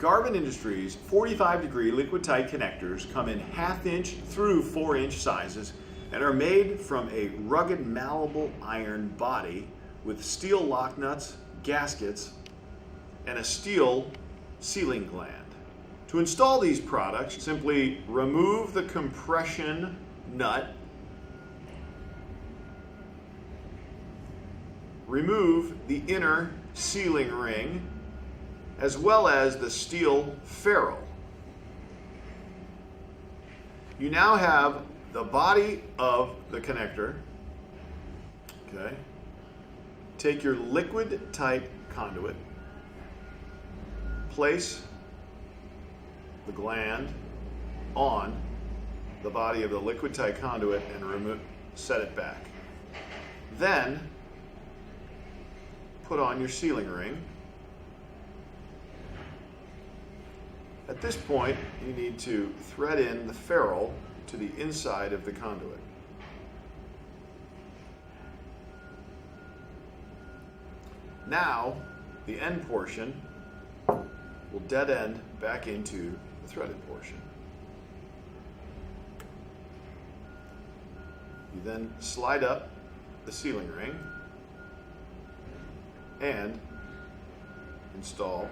Garvin Industries 45-degree liquid-tight connectors come in 1/2 inch through 4 inch sizes and are made from a rugged malleable iron body with steel lock nuts, gaskets, and a steel sealing gland. To install these products, simply remove the compression nut, remove the inner sealing ring, as well as the steel ferrule. You now have the body of the connector. Okay. Take your liquid tight conduit, place the gland on the body of the liquid tight conduit and set it back. Then put on your sealing ring. At this point, you need to thread in the ferrule to the inside of the conduit. Now, the end portion will dead end back into the threaded portion. You then slide up the sealing ring and install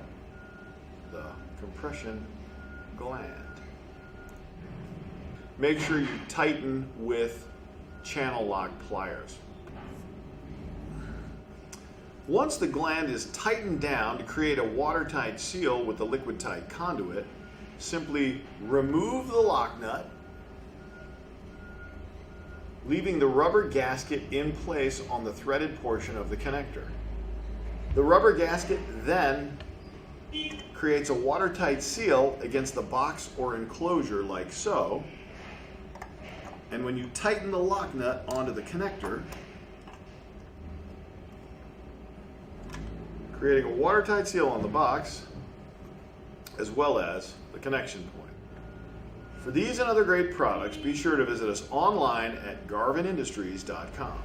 the compression gland. Make sure you tighten with channel lock pliers. Once the gland is tightened down to create a watertight seal with the liquid tight conduit, simply remove the lock nut, leaving the rubber gasket in place on the threaded portion of the connector. The rubber gasket then creates a watertight seal against the box or enclosure like so. And when you tighten the lock nut onto the connector, creating a watertight seal on the box as well as the connection point. For these and other great products, be sure to visit us online at garvinindustries.com.